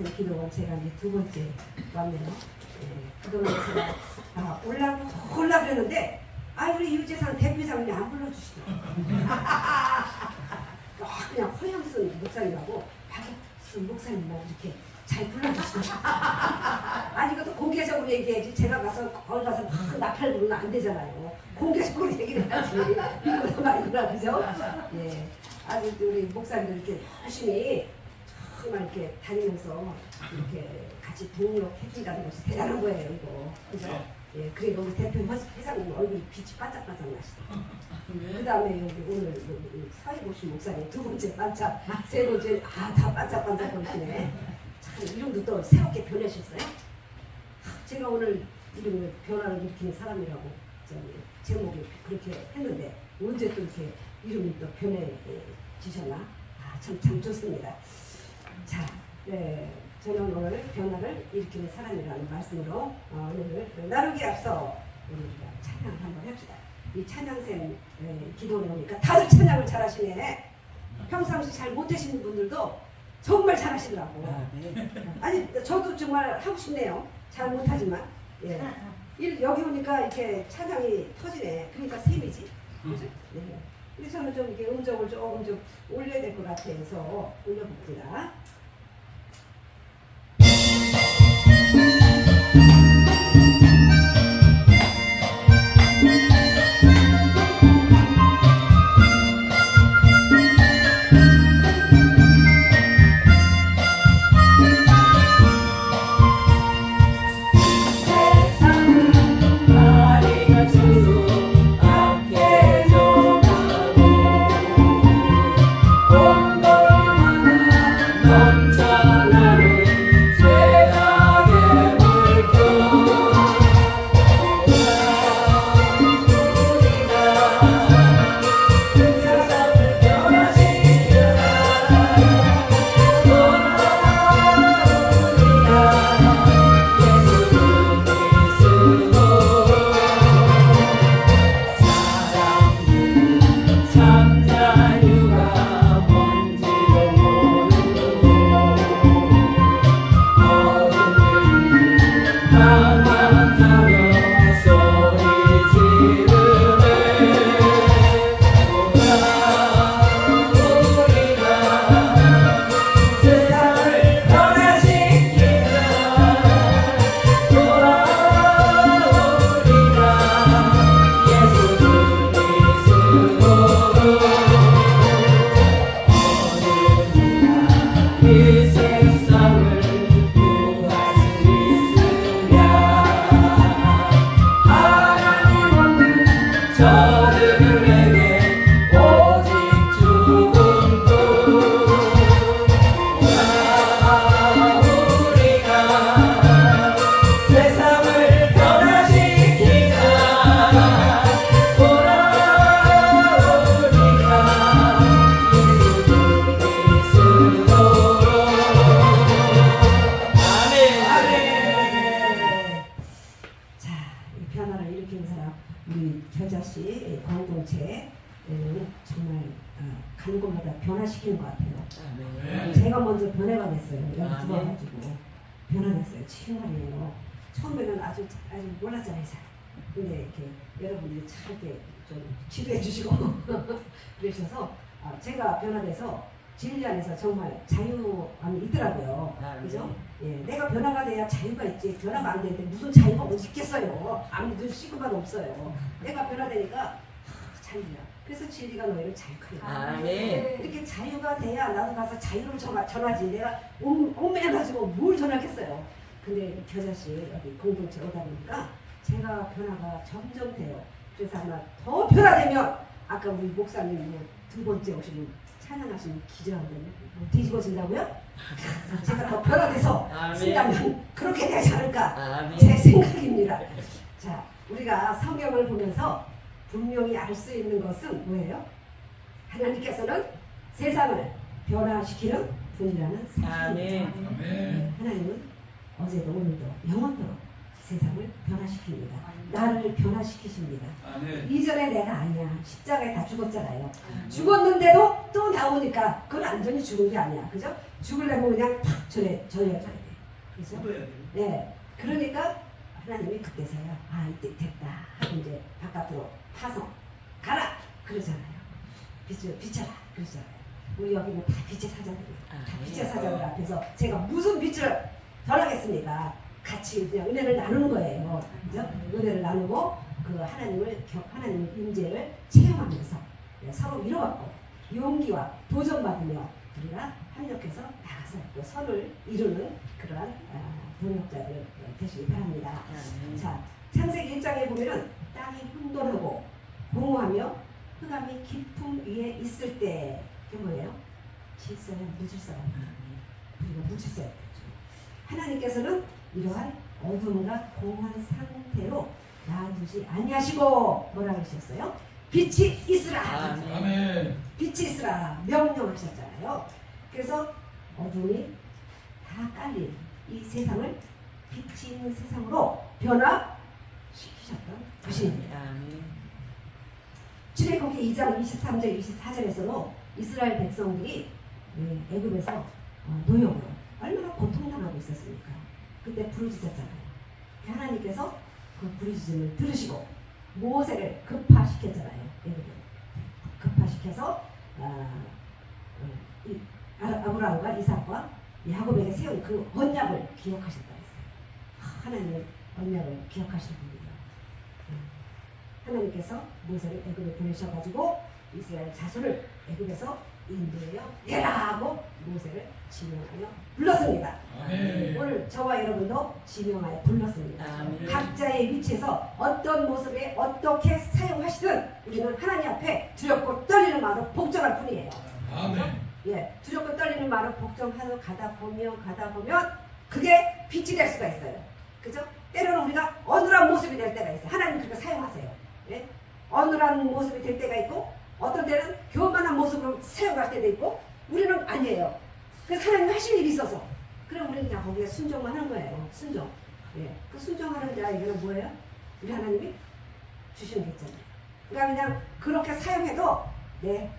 찬양센 기도원 제가 이제 두 번째 왔네요. 그동안 제가 올라고 그랬는데 우리 유재상 대표장님이 안 불러주시더라고요. 그냥 허영순 목사님하고 박혁순 목사님하고 이렇게 잘 불러주시더라고요. 아니 이것도 공개적으로 얘기해야지 제가 가서 거기 가서 막 나팔 부르면 안 되잖아요. 공개적으로 얘기를 해야지. 이거도 말이구나 그죠? 예. 아주 우리 목사님들 이렇게 열심히 정말 이렇게 다니면서 이렇게 같이 동력 해준다는 것이 대단한 거예요, 이거. 그죠? 예, 그리고 우리 대표 회장님 얼굴이 빛이 반짝반짝 나시더라고요. 그 다음에 여기 오늘 사회보신 목사님 두 번째 반짝, 세 번째, 다 반짝반짝 거리시네. 참, 이름도 또 새롭게 변하셨어요? 제가 오늘 이름을 변화를 일으키는 사람이라고 제목이 그렇게 했는데, 언제 또 이렇게 이름이 또 변해지셨나? 참 좋습니다. 자, 네, 저는 오늘 변화를 일으키는 사람이라는 말씀으로 오늘 나누기 앞서 우리가 찬양을 한번 합시다. 이 찬양쌤 기도를 보니까 다들 찬양을 잘하시네. 평상시 잘 못하시는 분들도 정말 잘하시더라고. 아니, 저도 정말 하고 싶네요. 잘 못하지만. 예. 여기 오니까 이렇게 찬양이 터지네. 그러니까 셈이지. 그죠? 네. 그래서 저는 좀 이렇게 음정을 조금 좀 올려야 될 것 같아서 올려봅니다. 가는 곳마다 변화시키는 것 같아요. 제가 먼저 변화가 됐어요. 여기 들어와가지고 변화됐어요. 정말이에요. 처음에는 아주 몰랐잖아요. 근데 이렇게 여러분들이 잘 이렇게 좀 지도해 주시고 그러셔서 제가 변화돼서 진리 안에서 정말 자유함이 있더라고요. 그죠? 예, 내가 변화가 돼야 자유가 있지. 변화가 안 되는데 무슨 자유가 어디 있겠어요. 아무도 시급만 없어요. 내가 변화되니까 자유야. 그래서 진리가 너희를 자유하게 네. 이렇게 자유가 돼야 나도 가서 자유를 전하지. 내가 옴매가지고 뭘 전하겠어요. 근데 겨자씨 여기 공동체 오다 보니까 제가 변화가 점점 돼요. 그래서 아마 더 변화되면 아까 우리 목사님 두 번째 오시는 찬양하시는 기자하고는 뒤집어진다고요? 제가 더 변화돼서 쓴다면 그렇게 되지 않을까 제 생각입니다. 자, 우리가 성경을 보면서 분명히 알 수 있는 것은 뭐예요? 하나님께서는 세상을 변화시키는 분이라는 사실입니다. 하나님은 어제도 오늘도 영원토록 세상을 변화시킵니다. 나를 변화시키십니다. 아멘. 이전에 내가 아니야. 십자가에 다 죽었잖아요. 죽었는데도 또 나오니까 그건 완전히 죽은 게 아니야. 그죠? 죽으려면 그냥 탁 저려줘야 돼. 그죠? 묻어야 돼요. 네. 그러니까 하나님이 그때서야 아 이때 됐다 하고 이제 바깥으로 파서 가라 그러잖아요. 비춰라 그러잖아요. 우리 여기는 다 빛의 사자들이에요. 다 빛의 사자들 앞에서 제가 무슨 빛을 전하겠습니까? 같이 그냥 은혜를 나누는 거예요. 그죠? 은혜를 나누고 그 하나님의 임재를 체험하면서 서로 위로받고 용기와 도전받으며 우리가 협력해서 나가서 또 선을 이루는 그러한 동역자들 되시기 바랍니다. 자, 창세기 1장에 보면은 땅이 혼돈하고 공허하며 흑암이 깊음 위에 있을 때 그게 뭐예요? 질서는 무질서가 우리가 무질서야 되죠. 하나님께서는 이러한 어둠과 공허한 상태로 놔두지 아니하시고 뭐라 그러셨어요? 빛이 있으라. 아멘. 빛이 있으라 명령하셨잖아요. 그래서 어둠이 다 깔린 이 세상을 빛이 있는 세상으로 변화시키셨던 것입니다. 출애굽기 2장 23절 24절에서도 이스라엘 백성들이 애굽에서 노역으로 얼마나 고통당하고 있었습니까? 그때 부르짖었잖아요. 하나님께서 그 부르짖음을 들으시고 모세를 급파시켰잖아요. 애굽에 급파시켜서 아브라함과 이삭과 야곱에게 세운 그 언약을 기억하셨다 했어요. 하나님의 언약을 기억하시는 분이에요. 하나님께서 모세를 애굽에 보내셔가지고 이스라엘 자손을 애굽에서 인도하여 내라고 모세를 지명하여 불렀습니다. 아멘. 오늘 저와 여러분도 지명하여 불렀습니다. 아멘. 각자의 위치에서 어떤 모습에 어떻게 사용하시든 우리는 하나님 앞에 두렵고 떨리는 마음으로 복종할 뿐이에요. 아멘. 예, 두렵고 떨리는 마음으로 복종하러 가다 보면 그게 빛이 될 수가 있어요. 그죠? 때로는 우리가 어눌한 모습이 될 때가 있어요. 하나님 그렇게 사용하세요. 예? 어눌한 모습이 될 때가 있고 어떤 때는 교만한 모습으로 세워갈 때도 있고 우리는 아니에요. 그래서 하나님 하실 일이 있어서 그럼 우리는 그냥 거기에 순종만 하는 거예요. 순종. 예. 그 순종하는 자에게는 뭐예요? 우리 하나님이 주시는 게 있잖아요. 그러니까 그냥 그렇게 사용해도 네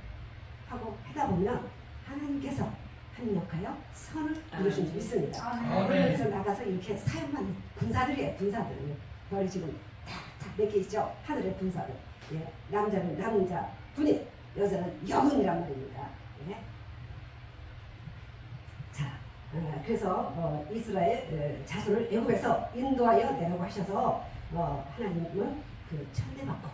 하고 하다 보면 하나님께서 합력하여 선을 이루신 줄 믿습니다. 그래서 나가서 이렇게 사용하는 군사들이에요. 군사들. 별이 지금 탁탁 몇 개 있죠. 하늘의 군사들. 예. 남자는 남자 군인, 여자는 여군이란 말입니다. 예. 자, 그래서 이스라엘 자손을 애굽에서 인도하여 내라고 하셔서 하나님은 그 천대받고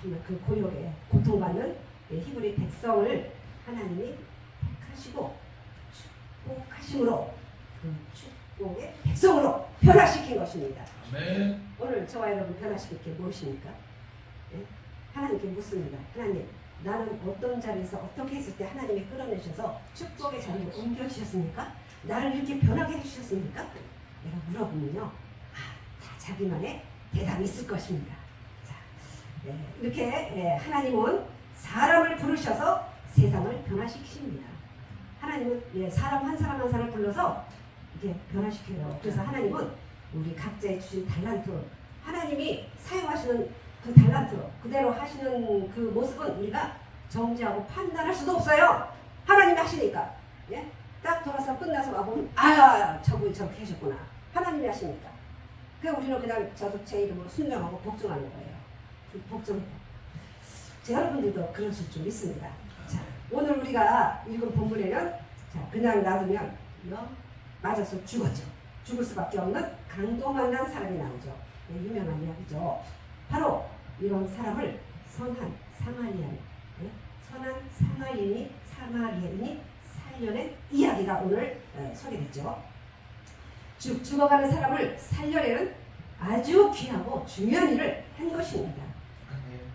정말 그 고역에 고통받는 히브리 백성을 하나님이 택하시고 축복하심으로 그 축복의 백성으로 변화시킨 것입니다. 아멘. 오늘 저와 여러분 변화시킬 게 무엇입니까? 예? 하나님께 묻습니다. 하나님, 나는 어떤 자리에서 어떻게 했을 때 하나님이 끌어내셔서 축복의 자리로 옮겨주셨습니까? 나를 이렇게 변하게 해주셨습니까? 내가 물어보면요. 다 자기만의 대답이 있을 것입니다. 자, 이렇게 하나님은 사람을 부르셔서 세상을 변화시키십니다. 하나님은 사람 한 사람 한 사람을 불러서 이렇게 변화시켜요. 그래서 하나님은 우리 각자의 주신 달란트, 하나님이 사용하시는 그 달란트로 그대로 하시는 그 모습은 우리가 정죄하고 판단할 수도 없어요. 하나님이 하시니까. 예? 딱 돌아서 끝나서 와보면 저분이 저렇게 하셨구나. 하나님이 하시니까. 그래서 우리는 그냥 저도 제 이름으로 순종하고 복종하는 거예요. 복종해요. 여러분들도 그러실 줄 믿습니다. 자, 오늘 우리가 읽은 본문에는 그냥 놔두면 맞아서 죽었죠. 죽을 수밖에 없는 강도 만난 사람이 나오죠. 유명한 이야기죠. 바로 이런 사람을 선한 사마리아인, 선한 사마리아인이 살려낸 이야기가 오늘 소개됐죠. 죽어가는 사람을 살려내는 아주 귀하고 중요한 일을 한 것입니다.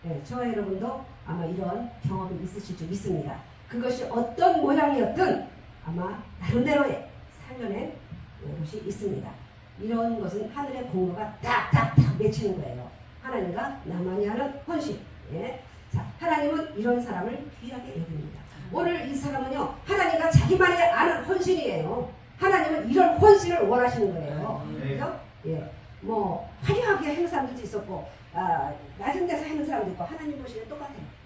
네, 저와 여러분도 아마 이런 경험이 있으실 줄 믿습니다. 그것이 어떤 모양이었든 아마 나름대로의 살려낸 것이 있습니다. 이런 것은 하늘의 공로가 딱딱딱 맺히는 거예요. 하나님과 나만이 하는 헌신. 예. 자, 하나님은 이런 사람을 귀하게 여깁니다. 오늘 이 사람은요, 하나님과 자기만이 아는 헌신이에요. 하나님은 이런 헌신을 원하시는 거예요. 그래서 예, 뭐 화려하게 하는 사람들도 있었고 낮은 데서 하는 사람도 있고 하나님 보시기에 똑같아요.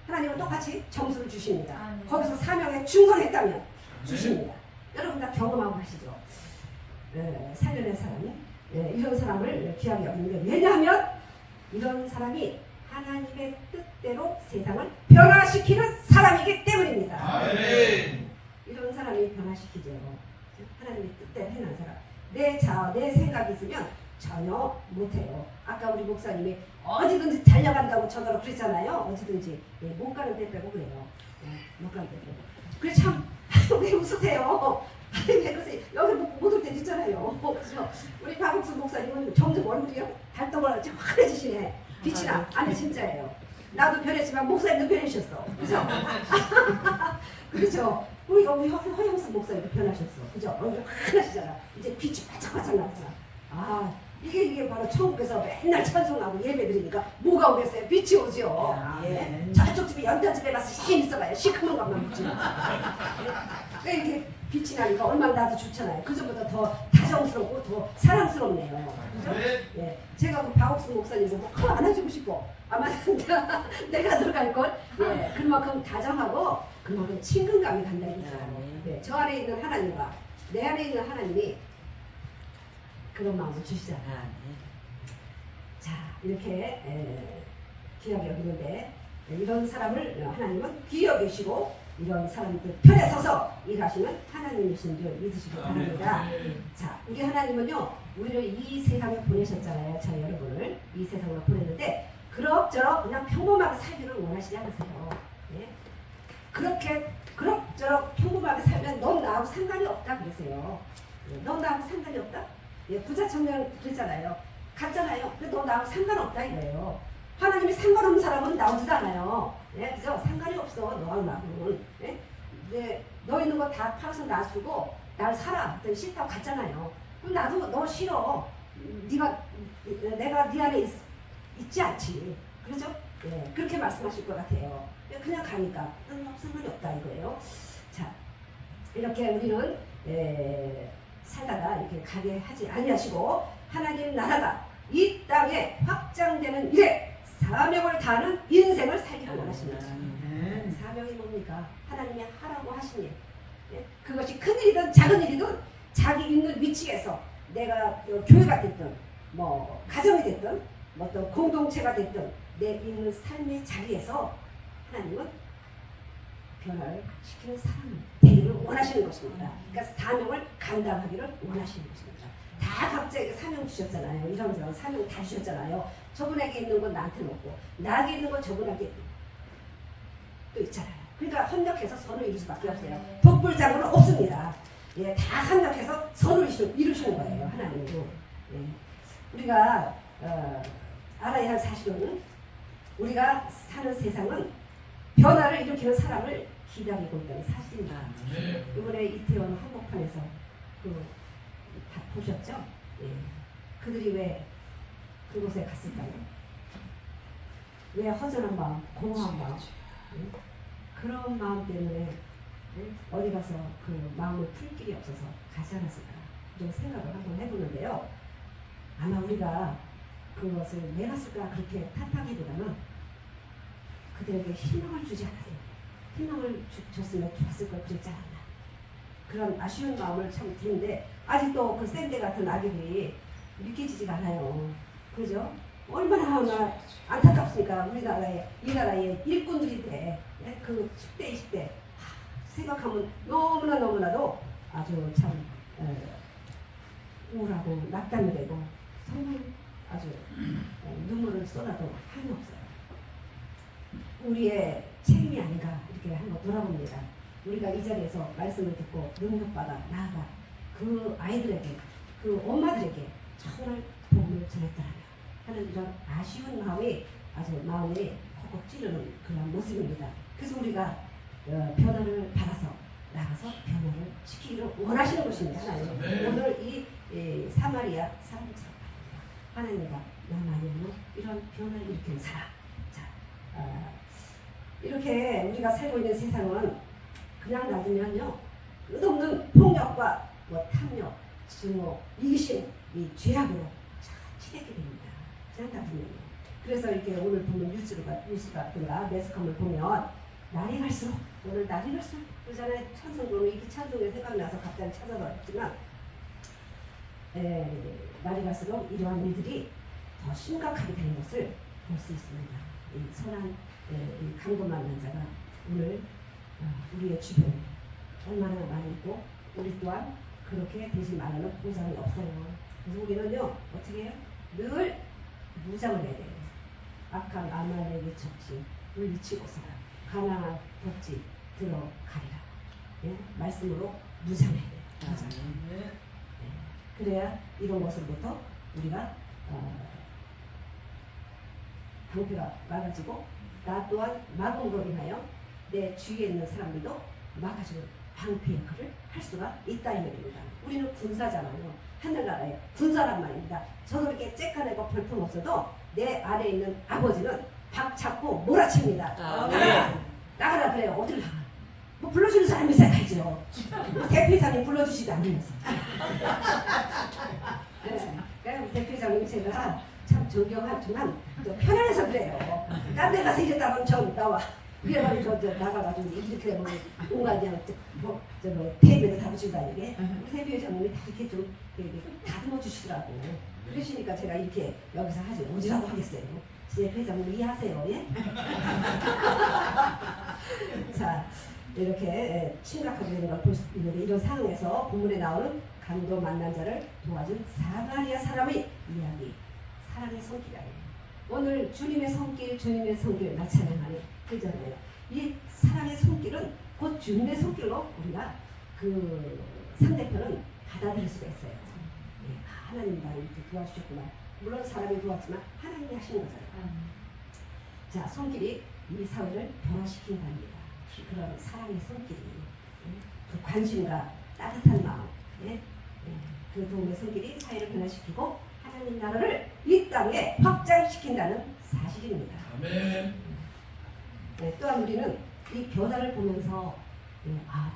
하나님은 똑같이 점수를 주십니다. 네. 거기서 사명에 충성했다면 주십니다. 여러분 다 경험하고 가시죠. 살려낸 사람, 이런 사람을 귀하게 여기는데 왜냐하면 이런 사람이 하나님의 뜻대로 세상을 변화시키는 사람이기 때문입니다. 아멘. 이런 사람이 변화시키죠. 하나님의 뜻대로 해놓은 사람. 내 자아, 내 생각이 있으면 전혀 못해요. 아까 우리 목사님이 어디든지 달려간다고 저더러 그랬잖아요. 어디든지. 못 가는 데 빼고 그래요. 못 가는 데 빼고. 그래 참, 왜 웃으세요? 왜 그러세요? 여기 못 올 때 있잖아요. 그죠? 우리 박옥수 목사님은 점점 얼굴이 달덩어리가 환해지시네. 빛이 나. 아니 진짜예요. 나도 변했지만 목사님도 변하셨어. 그죠? 그렇죠? 우리 허영수 목사님도 변하셨어. 그죠? 얼굴이 환하시잖아. 이제 빛이 바짝바짝 나잖아. 아, 이게 바로 천국에서 맨날 찬송하고 예배 드리니까 뭐가 오겠어요? 빛이 오죠. 예. 저쪽 집에 연단집에 가서 시킨 있어봐요. 시커먼 것만 붙지. 왜 이렇게 빛이 나니까 얼마나 나도 좋잖아요. 그전보다 더 다정스럽고 더 사랑스럽네요. 그죠? 예. 제가 그 박옥수 목사님 보고 안아주고 싶고 아마 내가 들어갈 걸. 예. 그만큼 다정하고 그만큼 친근감이 간다는 거죠. 예. 저 안에 있는 하나님과 내 안에 있는 하나님이 그런 마음을 주시잖아. 자, 이렇게 귀하게 여기는데 이런 사람을 하나님은 귀히 여기시고 이런 사람들 편에 서서 일하시는 하나님이신 줄 믿으시기 바랍니다. 자, 우리 하나님은요, 우리를 이 세상에 보내셨잖아요. 저 여러분을 이 세상으로 보냈는데 그럭저럭 그냥 평범하게 살기를 원하시지 않으세요. 예? 그렇게 그럭저럭 평범하게 살면 넌 나하고 상관이 없다 그러세요. 넌 나하고 상관이 없다? 예, 부자 청년 그랬잖아요. 갔잖아요. 근데 너 나하고 상관없다 이거예요. 하나님이 상관없는 사람은 나오지도 않아요. 예, 그죠? 상관이 없어. 너하고 나하고는. 예? 네, 너 있는 거 다 팔아서 놔주고 날 살아. 그랬더니 싫다고 갔잖아요. 그럼 나도 너 싫어. 내가 네 안에 있지 않지. 그렇죠? 예, 그렇게 말씀하실 것 같아요. 그냥 가니까 너 상관이 없다 이거예요. 자, 이렇게 우리는 살다가 이렇게 가게 하지 아니하시고 하나님 나라가 이 땅에 확장되는 일에 사명을 다하는 인생을 살기를 원하십니다. 사명이 뭡니까? 하나님이 하라고 하신 일. 예? 그것이 큰 일이든 작은 일이든 자기 있는 위치에서 내가 교회가 됐든 뭐 가정이 됐든 뭐 어떤 공동체가 됐든 내 있는 삶의 자리에서 하나님은 변화를 시키는 사람을 되기를 원하시는 것입니다. 그러니까 사명을 감당하기를 원하시는 것입니다. 다 각자에게 사명 주셨잖아요. 이런저런 사명 다 주셨잖아요. 저분에게 있는 건 나한테 놓고 나에게 있는 건 저분에게 또 있잖아요. 그러니까 협력해서 선을 이룰 수밖에 없어요. 독불장군은 없습니다. 예, 다 협력해서 선을 이루시는 거예요. 하나님도. 예. 우리가 알아야 할 사실은 우리가 사는 세상은 변화를 일으키는 사람을 기다리고 있다는 사실입니다. 이번에 이태원 한복판에서 다 보셨죠? 예. 그들이 왜 그곳에 갔을까요? 왜 허전한 마음, 공허한 마음, 그런 마음 때문에 어디 가서 그 마음을 풀 길이 없어서 가지 않았을까? 좀 생각을 한번 해보는데요. 아마 우리가 그것을 왜 갔을까 그렇게 탓하기보다는 그들에게 희망을 주지 않았어요. 희망을 줬으면 좋았을 걸 그랬지 않았나. 그런 아쉬운 마음을 참 드는데 아직도 그 샌드 같은 아기들이 믿기지가 않아요. 그죠? 얼마나 안타깝습니까? 우리나라에 이 나라의 일꾼들인데 그 10대 20대 생각하면 너무나도 아주 참 우울하고 낙담이 되고 정말 아주 눈물을 쏟아도 한이 없어요. 우리의 책임이 아닌가 이렇게 한번 돌아봅니다. 우리가 이 자리에서 말씀을 듣고 능력받아 나아가 그 아이들에게 그 엄마들에게 정말 복음을 전했더라면 하는 이런 아쉬운 마음이 아주 마음에 콕콕 찌르는 그런 모습입니다. 그래서 우리가 변화를 받아서 나가서 변화를 시키기를 원하시는 것입니다. 하나님. 네. 오늘 이 사마리아 사람처럼 하나님과 나만이면 이런 변화를 일으키는 사람. 자, 이렇게 우리가 살고 있는 세상은 그냥 놔두면요 끝없는 폭력과 뭐 탐욕, 증오, 이기심, 이 죄악으로 치닫게 됩니다. 저는 다 분명해요. 그래서 이렇게 오늘 보면 뉴스라든가 매스컴을 보면 날이 갈수록 오늘 날이 갈수록 그 전에 찬송으로 이렇게 찬송이 생각나서 갑자기 찾아서 했지만 날이 갈수록 이러한 일들이 더 심각하게 되는 것을 볼 수 있습니다. 이 선한 이 강도 만난 자가 오늘 우리의 주변에 얼마나 많이 있고 우리 또한 그렇게 되지 말라는 보장이 없어요. 그래서 우리는요 어떻게 해요? 늘 무장을 해야 돼요. 악한 아말렉의 척지 물리치고 살아 가난한 복지 들어가리라. 예? 말씀으로 무장해야 돼요. 무장. 그래야 이런 것으로부터 우리가 방패가 막아지고 나 또한 마공거리하여 내 주위에 있는 사람들도 막아주는 방패 역할을 할 수가 있다 이 말입니다. 우리는 군사잖아요. 하늘나라의 군사란 말입니다. 저도 이렇게 쬐까내고 벌품 없어도 내 아래에 있는 아버지는 박 잡고 몰아칩니다. 나가라! 나가라 그래요. 어딜 나가? 뭐 불러주는 사람이 있어야죠. 뭐 대표이사님 불러주시지 않으면서. 네, 대표이사님 제가 참 존경하지만 편안해서 그래요. 딴 데 가서 이랬다면 저 나와. 그래가지고 저 나가가지고 이렇게 뭐 온갖 뭐 테이블에 다 붙이고 다니게 우리 대표이사님이 다 이렇게 좀 다듬어 주시더라고. 그러시니까 제가 이렇게 여기서 하지 오지라고 하겠어요. 대표이사님 이해하세요. 예? 자. 이렇게 심각하게 되는 걸 볼 수 있는데 이런 상황에서 본문에 나오는 강도 만난 자를 도와준 사마리아 사람의 이야기 사랑의 손길이에요. 오늘 주님의 손길 나찬양하는 그잖아요. 이 사랑의 손길은 곧 주님의 손길로 우리가 그 상대편은 받아들일 수가 있어요. 예, 하나님 나를 이렇게 도와주셨구나. 물론 사람이 도왔지만 하나님이 하신 거잖아요. 자, 손길이 이 사회를 변화시킨답니다. 그런 사랑의 손길이 그 관심과 따뜻한 마음 그 도움의 손길이 사회를 변화시키고 하나님 나라를 이 땅에 확장시킨다는 사실입니다. 아멘. 또한 우리는 이 변화를 보면서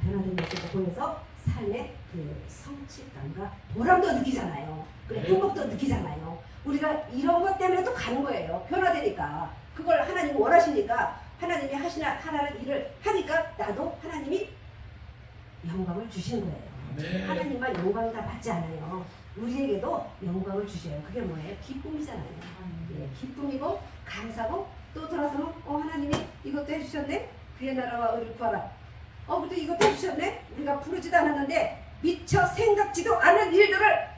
변화된 모습을 보면서 삶의 그 성취감과 보람도 느끼잖아요. 행복도 느끼잖아요. 우리가 이런 것 때문에 또 가는 거예요. 변화되니까 그걸 하나님이 원하시니까 하나님이 하라는 일을 하니까 나도 하나님이 영광을 주시는 거예요. 네. 하나님만 영광을 다 받지 않아요. 우리에게도 영광을 주셔요. 그게 뭐예요? 기쁨이잖아요. 예, 기쁨이고 감사고 또 돌아서면 하나님이 이것도 해주셨네? 그의 나라와 의를 구하라. 근데 이것도 해주셨네? 우리가 부르지도 않았는데 미처 생각지도 않은 일들을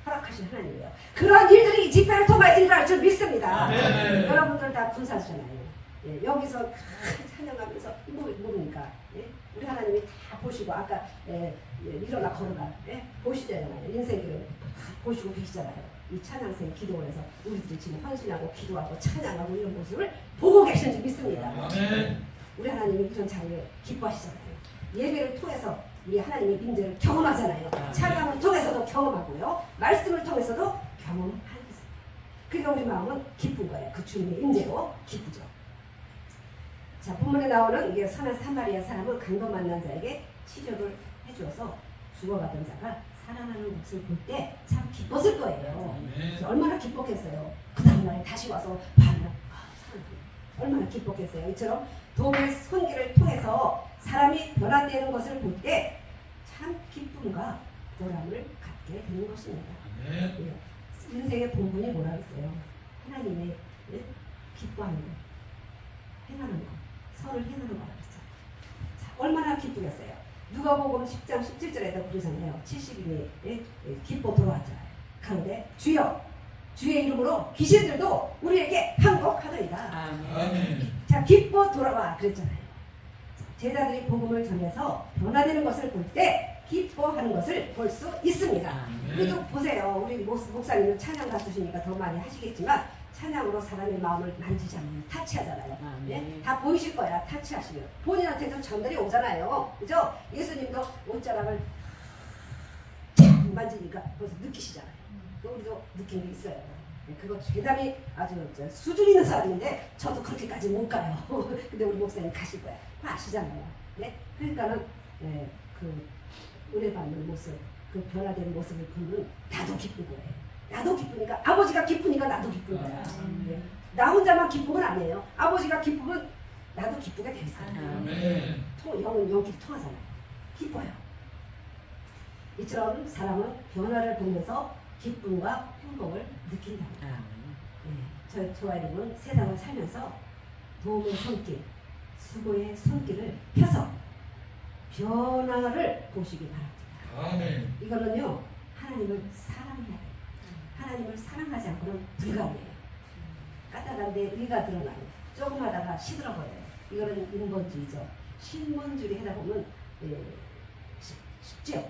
허락하신 하나님이에요. 그런 일들이 이 집회를 통해서 일어날 줄 믿습니다. 네. 여러분들 다 군사시잖아요. 예, 여기서 찬양하면서 모르니까 우리 하나님이 다 보시고 아까 일어나 걸어가 보시잖아요. 인생을 다 보시고 계시잖아요. 이 찬양생 기도를 해서 우리들이 지금 헌신하고 기도하고 찬양하고 이런 모습을 보고 계신지 믿습니다. 아멘. 우리 하나님이 이런 자리를 기뻐하시잖아요. 예배를 통해서 우리 하나님의 임재를 경험하잖아요. 찬양을 통해서도 경험하고요. 말씀을 통해서도 경험하는 거죠. 그러니까 우리 마음은 기쁜 거예요. 그 주님의 임재로 기쁘죠. 자, 본문에 나오는 이게 선한 사마리아 사람은 강도 만난 자에게 치료를 해주어서 죽어가던 자가 살아나는 것을 볼 때 참 기뻤을 거예요. 얼마나 기뻤겠어요. 그 다음날에 다시 와서 봐라. 얼마나 기뻤겠어요. 이처럼 도움의 손길을 통해서 사람이 변화되는 것을 볼 때 참 기쁨과 보람을 갖게 되는 것입니다. 아멘. 인생의 본분이 뭐라 했어요? 하나님의 기뻐하는 것, 행하는 것, 선을 행하는 거라 그랬죠. 자, 얼마나 기쁘겠어요. 누가복음 10장 17절에도 그러잖아요. 70인이 기뻐 돌아왔잖아요. 가운데 주여 주의 이름으로 귀신들도 우리에게 항복하더이다. 아멘. 자, 기뻐 돌아와 그랬잖아요. 제자들이 복음을 전해서 변화되는 것을 볼 때 기뻐하는 것을 볼 수 있습니다. 그래도 보세요. 우리 목사님은 찬양 가수시니까 더 많이 하시겠지만 찬양으로 사람의 마음을 만지잖아요. 타치하잖아요. 네? 다 보이실 거야. 타치하시면 본인한테도 전달이 오잖아요. 그죠? 예수님도 옷자락을 쫙 만지니까 벌써 느끼시잖아요. 우리도 느낀 게 있어요. 그거 대단히 아주 수준 있는 사람인데 저도 그렇게까지 못 가요. 근데 우리 목사님 가실 거야. 아시잖아요. 네? 그러니까는 그 은혜 받는 모습, 그 변화된 모습을 보면 나도 기쁜 거예요. 나도 기쁘니까 아버지가 기쁘니까 나도 기쁜 거야. 네. 나 혼자만 기쁜 건 아니에요. 아버지가 기쁘면 나도 기쁘게 돼 있어요. 아멘. 영은 영끼리 통하잖아요. 기뻐요. 이처럼 사람은 변화를 보면서 기쁨과 행복을 느낀답니다. 네. 저와 여러분 세상을 살면서 도움의 손길, 수고의 손길을 펴서 변화를 보시기 바랍니다. 아멘. 이거는요 하나님을 사랑해야 돼요. 하나님을 사랑하지 않고는 불가능해요. 까딱한데 의가 드러나요. 조금 하다가 시들어버려요. 이거는 인본주의죠. 신본주의를 하다 보면 쉽죠.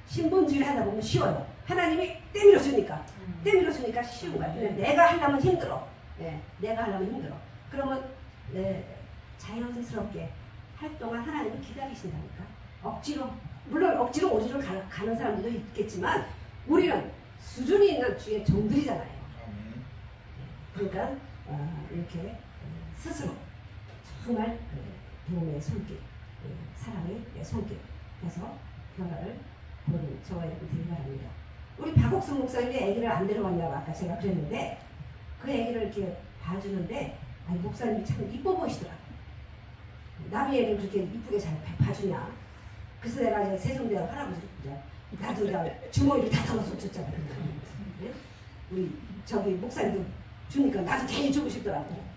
신본주의를 하다 보면 쉬워요. 하나님이 때밀어 주니까 쉬운 거야. 근데 내가 하려면 힘들어. 내가 하려면 힘들어. 그러면 자연스럽게 할 동안 하나님을 기다리신다니까. 물론 억지로 오지로 가는 사람들도 있겠지만 우리는 수준이 있는 주의 종들이잖아요. 그러니까 이렇게 스스로 정말 도움의 손길, 사랑의 손길 해서 변화를 보는 저와 여러분 되기 바랍니다. 우리 박옥순 목사님이 아기를 안 데려왔냐고 아까 제가 그랬는데 그 아기를 이렇게 봐주는데 아니 목사님이 참 이뻐 보이시더라. 남의 애를 그렇게 이쁘게 잘 봐주냐. 그래서 내가 이제 세종대왕 할아버지를 나도 그냥 주머니를 다 담아서 줬잖아. 네? 우리 저기 목사님도 주니까 나도 괜히 주고 싶더라고.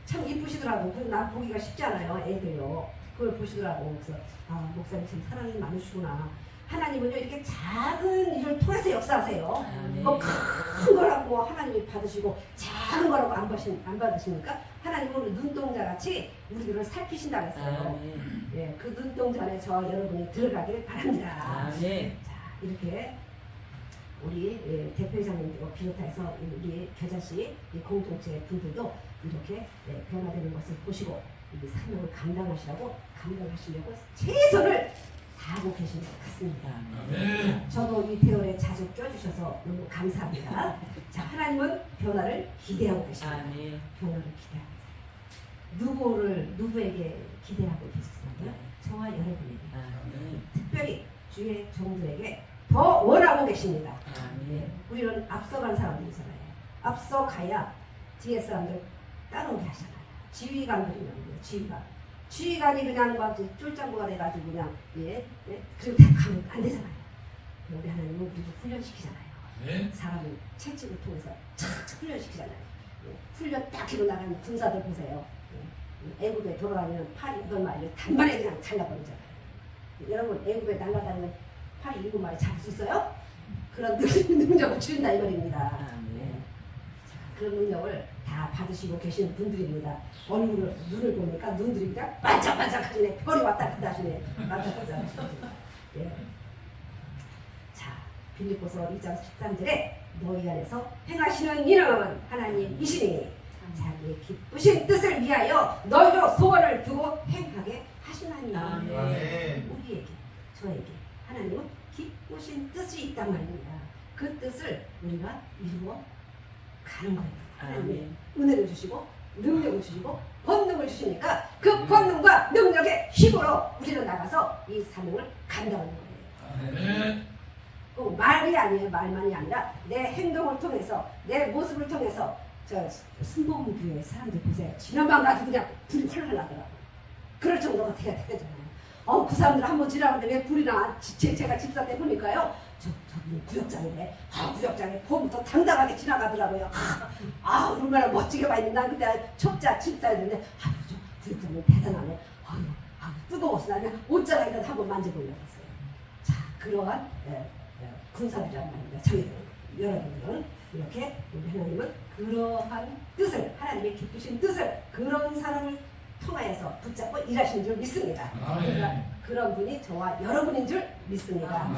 참 이쁘시더라고. 그래서 나 보기가 쉽지 않아요. 애들요. 그걸 보시더라고. 그래서 아 목사님 참 사랑이 많으시구나. 하나님은요 이렇게 작은 일을 통해서 역사하세요. 뭐 큰 거라고 하나님이 받으시고 작은 거라고 안 받으시니까 하나님은 눈동자 같이 우리들을 살피신다고 했어요. 예, 그 눈동자 안에 저와 여러분이 들어가길 바랍니다. 자, 이렇게 우리 대표이사님들을 비롯해서 우리 겨자씨 공동체 분들도 이렇게 변화되는 것을 보시고 이 사명을 감당하시려고 최선을 다하고 계신 것 같습니다. 아멘. 저도 이 대열에 자주 껴주셔서 너무 감사합니다. 자, 하나님은 변화를 기대하고 계십니다. 변화를 기대하고 계십니다. 누구에게 기대하고 계십니까? 저와 여러분에게. 특별히 주의 종들에게 더 원하고 계십니다. 우리는 앞서간 사람들이잖아요. 앞서가야 뒤에 사람들 따라오게 하잖아요. 지휘관들이면 지휘관이 그냥 막 쫄짱구가 돼가지고 그냥 그리고 다 가면 안 되잖아요. 우리 하나님은 우리를 훈련시키잖아요. 사람을 채찍을 통해서 착착 훈련시키잖아요. 훈련 딱 해고 나가는 군사들 보세요. 애국에 돌아다니는 8-8마리를 단번에 그냥 잘라버리잖아요. 여러분 애국에 날아다니는 8-7마리 잡을 수 있어요? 그런 능력을 주인다 이 말입니다. 그런 능력을 다 받으시고 계시는 분들입니다. 눈을 보니까 눈들이 그냥 반짝반짝하시네. 별이 왔다 갔다 하시네. 반짝반짝 하시네. 자, 빌립보서 2장 13절에 너희 안에서 행하시는 이는 하나님이시니 자기의 기쁘신 뜻을 위하여 너희로 소원을 두고 행하게 하시나니라. 우리에게, 저에게 하나님은 기쁘신 뜻이 있단 말입니다. 그 뜻을 우리가 이루어 가는 거예요. 하나님이 은혜를 주시고 능력을 주시고 권능을 주시니까 그 권능과 능력의 힘으로 우리는 나가서 이 사명을 감당하는 거예요. 꼭 말이 아니에요. 말만이 아니라 내 행동을 통해서 내 모습을 통해서 저 순복음교회 사람들 보세요. 지나만 가도 그냥 불이 활활 나더라고요. 그럴 정도가 돼야 되잖아요. 그 사람들 한번 지나가는데 왜 불이 나? 제가 집사 때 보니까요. 저분 구역장이네. 구역장에 봄부터 당당하게 지나가더라고요. 얼마나 멋지게 와 있는 난 그때 첩자 집사였는데 저 구역장은 대단하네. 뜨거워서 나는 옷자락이라도 한번 만져보려고 했어요. 자, 그러한 군사들이란 말입니다. 저희들, 여러분들은 이렇게 우리 하나님은 그러한 뜻을, 하나님의 기쁘신 뜻을 그런 사람을 통하여서 붙잡고 일하시는 줄 믿습니다. 그러니까 그런 분이 저와 여러분인 줄 믿습니다.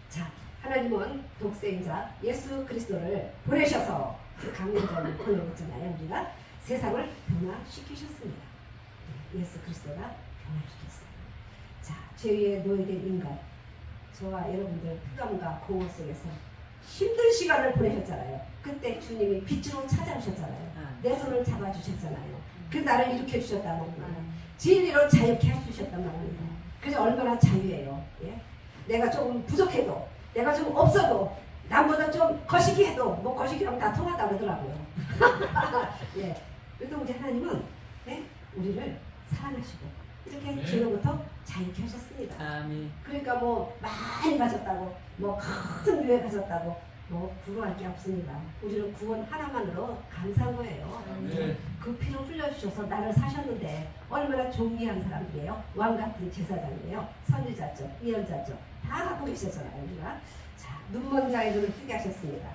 자, 하나님은 독생자 예수 그리스도를 보내셔서 그 강림자를 보내셨잖아요. 우리가 세상을 변화시키셨습니다. 예수 그리스도가 변화시켰어요. 자, 죄에 노예된 인간, 저와 여러분들 흑암과 공허 속에서 힘든 시간을 보내셨잖아요. 그때 주님이 빛으로 찾아오셨잖아요. 내 손을 잡아주셨잖아요. 그래서 나를 일으켜주셨단 말입니다. 진리로 자유케 해주셨단 말입니다. 그래서 얼마나 자유예요. 내가 좀 부족해도, 내가 좀 없어도, 남보다 좀 거시기 해도, 뭐 거시기랑 다 통하다 그러더라고요. 예. 그래도 우리 하나님은, 네? 우리를 사랑하시고, 이렇게 네. 주로부터 자유케 하셨습니다. 아멘. 그러니까 뭐 많이 가졌다고, 뭐 큰 교회 가졌다고, 뭐 부러워할 게 없습니다. 우리는 구원 하나만으로 감사한 거예요. 네. 그 피를 흘려주셔서 나를 사셨는데 얼마나 존귀한 사람들이에요. 왕같은 제사장이에요. 선지자죠, 예언자죠. 다 갖고 계셨잖아요. 우리가. 자, 눈먼 자의 눈을 뜨게 하셨습니다.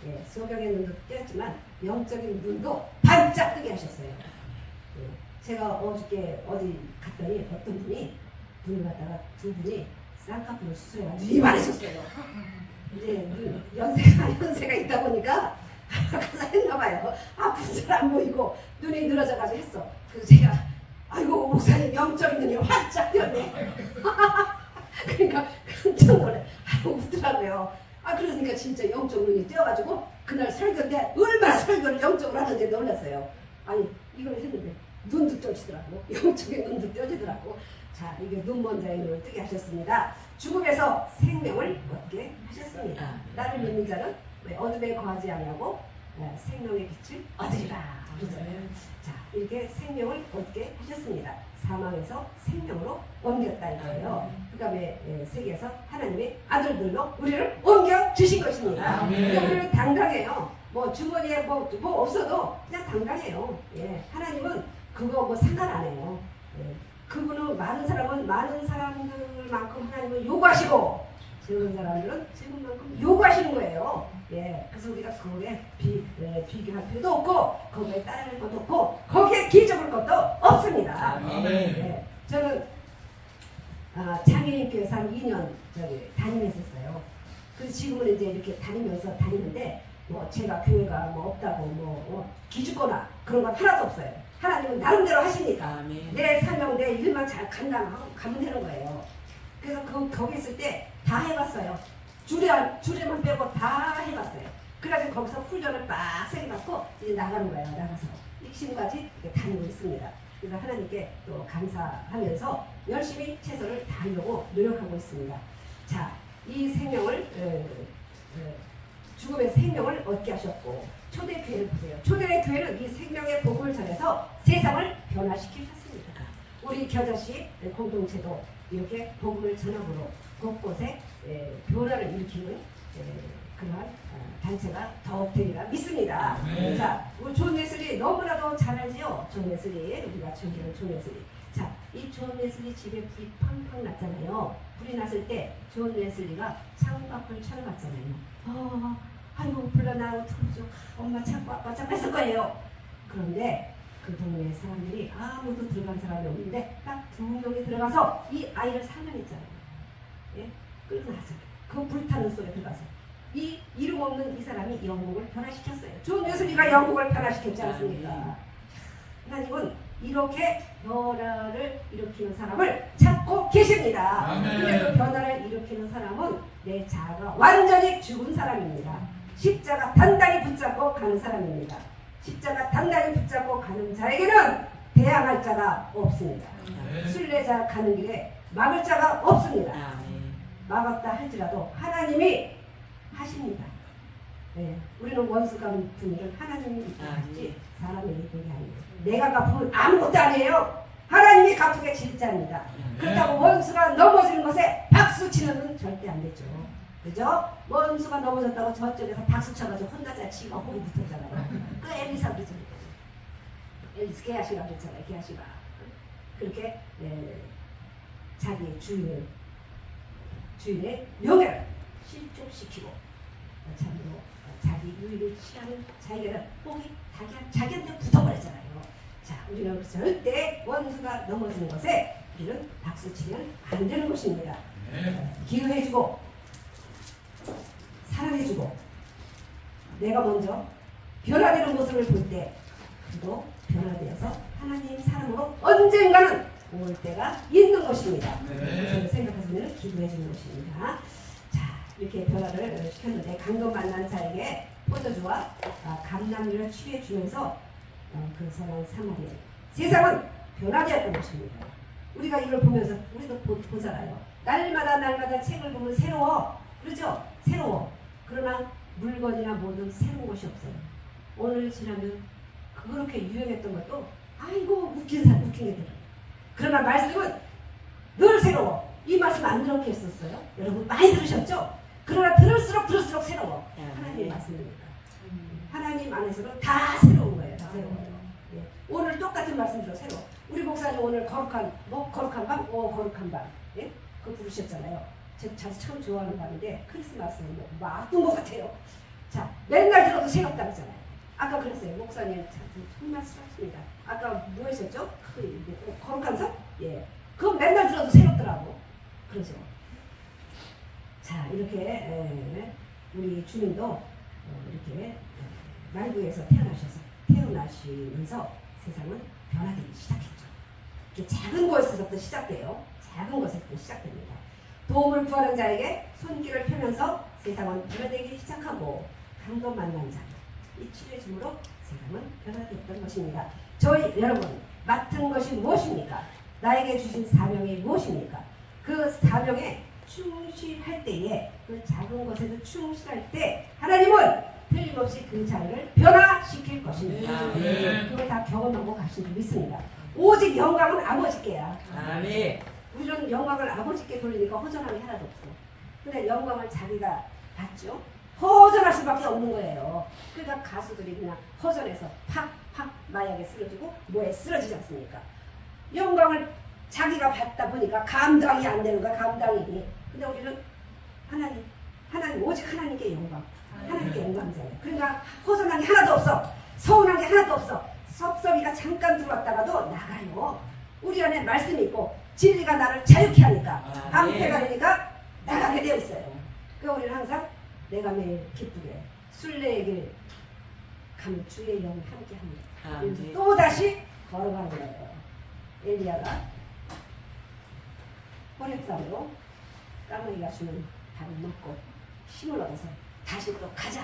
예, 소경의 눈도 뜨였지만 영적인 눈도 반짝 뜨게 하셨어요. 예, 제가 어저께 어디 갔더니 어떤 분이 눈을 갖다가 두 분이 쌍꺼풀을 수술해가지고 이만하셨어요. 이제 연세가 있다 보니까 가서 했나봐요. 아픈 사람 보이고 눈이 늘어져가지고 했어. 그래서 제가 아이고 목사님 영적인 눈이 활짝 띄었네. 그러니까 깜짝 놀래. 아이고 웃더라고요. 아 그러니까 진짜 영적 눈이 띄어가지고 그날 설교인데 얼마나 설교를 영적으로 하는지 놀랐어요. 아니 이걸 했는데 눈도 떠지더라고. 영적인 눈도 떠지더라고. 자, 이게 눈먼 자의 눈을 뜨게 하셨습니다. 죽음에서 생명을 얻게 하셨습니다. 나를 믿는 자는 왜 어둠에 거하지 아니하고 생명의 빛을 얻으리라. 그러잖아요. 자, 이렇게 생명을 얻게 하셨습니다. 사망에서 생명으로 옮겼다 이거예요. 그러니까 왜 세계에서 하나님의 아들들로 우리를 옮겨 주신 것입니다. 그러니까 우리는 당당해요. 뭐 주머니에 뭐 없어도 그냥 당당해요. 예, 하나님은 그거 뭐 상관 안 해요. 예. 그분은 많은 사람들만큼 하나님은 요구하시고 적은 사람들은 적은 만큼 요구하시는 거예요. 예, 그래서 우리가 그거에 비교할 필요도 없고 거기에 따라갈 것도 없고 거기에 기적을 것도 없습니다. 예, 저는 장애인교회에서 한 2년 다니면서요. 그래서 지금은 이제 이렇게 다니는데 뭐 제가 교회가 뭐 없다고 뭐 기죽거나 그런 건 하나도 없어요. 하나님은 나름대로 하시니까 아멘. 내 사명 내 일만 잘 감당하고 가면 되는 거예요. 그래서 거기 있을 때 다 해봤어요. 주례만 빼고 다 해봤어요. 그래가지고 거기서 훈련을 빡세게 받고 이제 나가는 거예요. 나가서 지금까지 다니고 있습니다. 그래서 하나님께 또 감사하면서 열심히 최선을 다하려고 노력하고 있습니다. 자, 이 생명을 죽음의 생명을 얻게 하셨고 초대교회를 보세요. 초대교회는 이 생명의 복음을 전해서 세상을 변화시키셨습니다. 우리 겨자씨 공동체도 이렇게 복음을 전함으로 곳곳에 변화를 일으키는 그러한 단체가 더욱 되리라 믿습니다. 네. 자, 우리 존 웨슬리 너무나도 잘 알지요? 존 웨슬리, 우리가 존경하는 존 웨슬리. 자, 이 존 웨슬리 집에 불이 팡팡 났잖아요. 불이 났을 때 존 웨슬리가 창밖을 쳐다봤잖아요. 아이고 불러나 어떡하죠? 엄마 찾고 아빠 찾고 했을 거예요. 그런데 그 동네 사람들이 아무도 들어간 사람이 없는데 딱 2명이 들어가서 이 아이를 살려냈잖아요. 예? 끌고 나서 그 불타는 속에 들어가서 이 이름 없는 이 사람이 영국을 변화시켰어요. 존 웨슬리가 영국을 변화시켰지 않습니까? 하나님은 이렇게 변화를 일으키는 사람을 찾고 계십니다. 근데 그 변화를 일으키는 사람은 내 자아가 완전히 죽은 사람입니다. 십자가 단단히 붙잡고 가는 사람입니다. 십자가 단단히 붙잡고 가는 자에게는 대항할 자가 없습니다. 순례자 가는 길에 막을 자가 없습니다. 막았다 할지라도 하나님이 하십니다. 네, 우리는 원수 갚는 일은 하나님이 갚지 사람이 되는 게 아니에요. 내가 갚으면 아무것도 아니에요. 하나님이 갚게 질 자입니다. 그렇다고 원수가 넘어지는 것에 박수 치는 건 절대 안 되죠. 그죠? 원수가 넘어졌다고 저쪽에서 박수 쳐가지고 혼자자 치고 호기 붙었잖아요. 그 엘리사 그랬잖아요. 엘리사 게하시가 그랬잖아요. 게하시가 그렇게 자기 주인의 명예를 실족시키고 참으로 자기 유익을 취하는 자기를 호기 자기한테 붙어버렸잖아요. 자, 우리는 절대 원수가 넘어지는 것에 우리는 박수치면 안 되는 것입니다. 기도해주고 사랑해주고 내가 먼저 변화되는 모습을 볼 때 그도 변화되어서 하나님 사랑으로 언젠가는 올 때가 있는 것입니다. 저를 생각하시면 기도해주는 것입니다. 자, 이렇게 변화를 시켰는데 강도 만난 자에게 포도주와 감람류를 취해주면서 그 사람 사마리아 세상은 변화되었던 것입니다. 우리가 이걸 보면서 우리도 보잖아요. 날마다 책을 보면 새로워. 그렇죠? 새로워. 그러나 물건이나 뭐든 새로운 것이 없어요. 오늘 지나면 그렇게 유행했던 것도 아이고 웃긴 게 들어요. 그러나 말씀은 늘 새로워. 이 말씀 안 들었겠었어요? 여러분 많이 들으셨죠? 그러나 들을수록 새로워. 하나님 말씀입니다. 하나님 안에서는 다 새로운 거예요. 다 새로워요. 예. 오늘 똑같은 말씀 들어 새로워. 우리 목사님 오늘 거룩한 밤? 거룩한 밤. 예? 그거 부르셨잖아요. 제가 참 좋아하는 밤인데 크리스마스는 뭐 아픈 것 같아요. 자, 맨날 들어도 새롭다 그러잖아요. 아까 그랬어요. 목사님 정말 스럽습니다. 아까 뭐 하셨죠? 거룩한 섬? 예. 그건 맨날 들어도 새롭더라고. 그러죠. 자, 이렇게 우리 주님도 이렇게 말구에서 태어나시면서 세상은 변화되기 시작했죠. 이게 작은 것에서부터 시작돼요. 작은 것에서부터 시작됩니다. 도움을 구하는 자에게 손길을 펴면서 세상은 변화되기 시작하고 강도 만난 자, 이 치료심으로 세상은 변화됐던 것입니다. 저희 여러분 맡은 것이 무엇입니까? 나에게 주신 사명이 무엇입니까? 그 사명에 충실할 때에 그 작은 것에도 충실할 때 하나님은 틀림없이 그 자리를 변화시킬 것입니다. 그걸 다 경험하고 가신 줄 믿습니다. 오직 영광은 아버지께야. 아멘. 우리는 영광을 아버지께 돌리니까 허전함이 하나도 없어. 근데 영광을 자기가 받죠. 허전할 수밖에 없는 거예요. 그러니까 가수들이 그냥 허전해서 팍팍 마약에 쓰러지고 뭐에 쓰러지지 않습니까? 영광을 자기가 받다 보니까 감당이 안 되는 거야. 감당이. 근데 우리는 하나님 오직 하나님께 영광. 하나님께 영광이잖아요. 그러니까 허전한 게 하나도 없어. 서운한 게 하나도 없어. 섭섭이가 잠깐 들어왔다가도 나가요. 우리 안에 말씀이 있고 진리가 나를 자유케 하니까 방패가 되니까 나가게 되어 있어요. 그러니까 우리는 항상 내가 매일 기쁘게 순례의 길 가면 주의 영이 함께 합니다. 또 다시 걸어가는 거예요. 엘리야가 호렙산으로 까마귀가 주는 밥을 먹고 힘을 얻어서 다시 또 가자.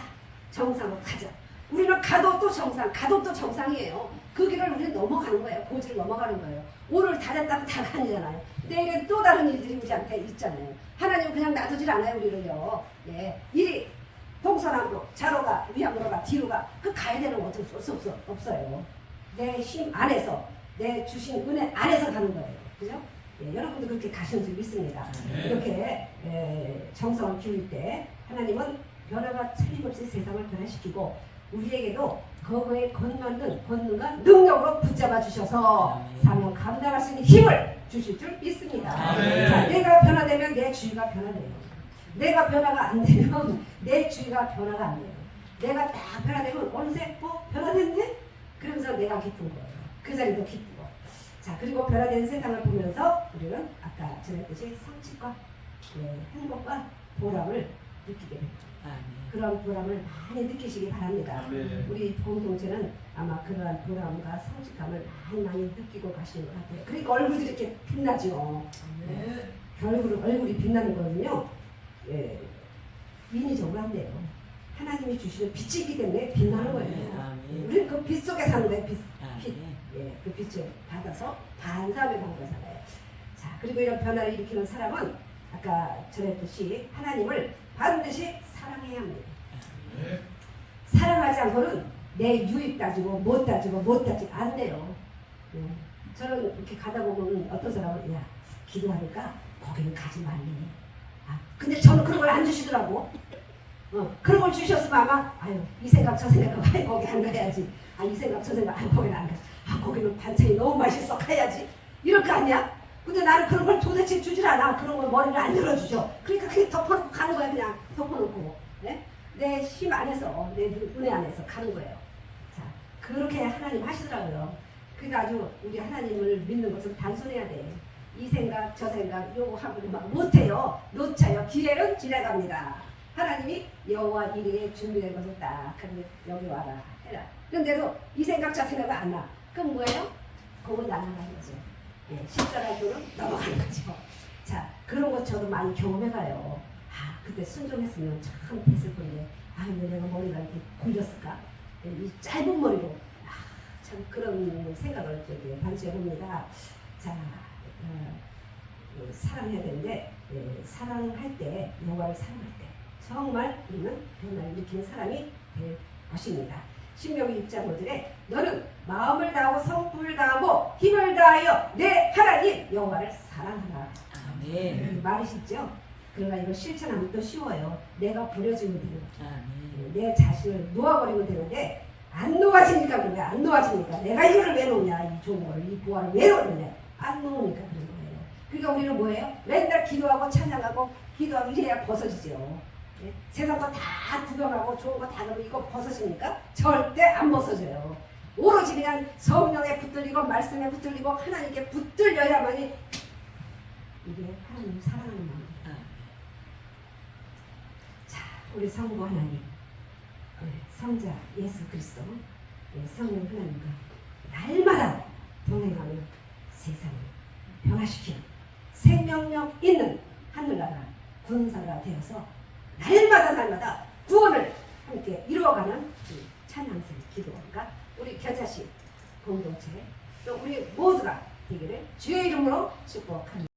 정상으로 가자. 우리는 가도 또 정상, 가도 또 정상이에요. 그 길을 우리는 넘어가는 거예요. 고지를 넘어가는 거예요. 오늘 다 됐다고 다 가잖아요. 내일은 또 다른 일들이 우리한테 있잖아요. 하나님은 그냥 놔두질 않아요, 우리를요. 예. 일이 동서남북, 좌로가, 위안으로가, 뒤로가, 그 가야 되는 거 어쩔 수 없어요. 내 힘 안에서, 내 주신 은혜 안에서 가는 거예요. 그죠? 예, 여러분도 그렇게 가시는 줄 믿습니다. 이렇게 정성을 기울 때 하나님은 변화가 틀림없이 세상을 변화시키고 우리에게도 그거에 건너는 권능과 능력으로 붙잡아 주셔서 사명 감당할 수 있는 힘을 주실 줄 믿습니다. 자, 내가 변화되면 내 주위가 변화돼요. 내가 변화가 안 되면 내 주위가 변화가 안 돼요. 내가 딱 변화되면 어느새 변화됐네? 그러면서 내가 기쁜 거예요. 그 자리도 기쁘고. 자, 그리고 변화된 세상을 보면서 우리는 아까 전했듯이 성취과 행복과 보람을 느끼게 됩니다. 그런 보람을 많이 느끼시기 바랍니다. 우리 공동체는 아마 그러한 보람과 성취감을 많이 느끼고 가시는 것 같아요. 그러니까 얼굴이 이렇게 빛나죠. 얼굴이 빛나는 거는요. 인위적으로 안 돼요. 하나님이 주시는 빛이 있기 때문에 빛나는 거예요. 우리는 그 빛 속에 사는 거예요. 그 빛을 받아서 반사하며 간 거잖아요. 자, 그리고 이런 변화를 일으키는 사람은 아까 전했듯이 하나님을 반드시 사랑해야 합니다. 사랑하지 않고는 내 유익 따지고 못 따지고 안 돼요. 저는 이렇게 가다 보면 어떤 사람은 야 기도하니까 거기는 가지 말래. 근데 저는 그런 걸 안 주시더라고. 그런 걸 주셨으면 아마 아유 이 생각 저 생각 아유 거기 안 가야지. 이 생각 저 생각 아유 거기는 안 가. 거기는 반찬이 너무 맛있어 가야지. 이럴 거 아니야? 근데 나는 그런 걸 도대체 주질 않아. 그런 걸 머리를 안 열어주죠. 그러니까 그게 덮어놓고 가는 거야. 그냥 덮어놓고. 네? 내 힘 안에서 내 은혜 안에서 가는 거예요. 자, 그렇게 하나님 하시더라고요. 그러니까 아주 우리 하나님을 믿는 것은 단순해야 돼. 이 생각 저 생각 요거 하고 막 못해요. 놓쳐요. 기회는 지나갑니다. 하나님이 여호와 이르에 준비된 것을 딱 하는데 여기 와라 해라. 그런데도 이 생각 저 생각은 안 나. 그럼 뭐예요? 그건 나가는 거죠. 십자가교는 넘어가는 거죠. 자, 그런 것 저도 많이 경험해가요. 그때 순종했으면 참 됐을 건데, 왜 내가 머리가 이렇게 굴렸을까? 이 짧은 머리로, 참 그런 생각을 반주해 봅니다. 자, 사랑해야 되는데, 사랑할 때, 여호와를 사랑할 때 정말 우리는 변화를 일으키는 사람이 될 것입니다. 신명기 6장 5절에 너는 마음을 다하고 성품을 다하고 힘을 다하여 내 하나님 여호와를 사랑하라. 아멘. 말이 쉽죠? 그러나 이거 실천하면 또 쉬워요. 내가 버려지면 되는 거죠. 아멘. 내 자신을 놓아버리면 되는데 안 놓아지니까 그런 거야. 안 놓아지니까 내가 이거를 왜 놓냐, 이 좋은 거를, 이 보화를 왜 놓느냐, 안 놓으니까 그런 거예요. 그러니까 우리는 뭐예요? 맨날 기도하고 찬양하고 기도하고 이래야 벗어지죠. 예? 세상 거 다 구경하고 좋은 거 다 그러면 이거 벗어집니까? 절대 안 벗어져요. 오로지 그냥 성령에 붙들리고 말씀에 붙들리고 하나님께 붙들려야만이 이게 하나님을 사랑하는 마음입니다. 자, 우리 성부 하나님, 성자 예수 그리스도, 성령 하나님과 날마다 동행하며 세상을 변화시키는 생명력 있는 하늘나라 군사가 되어서 날마다 구원을 함께 이루어가는 찬양성 기도가 우리 겨자씨 공동체 또 우리 모두가 되기를 주의 이름으로 축복합니다.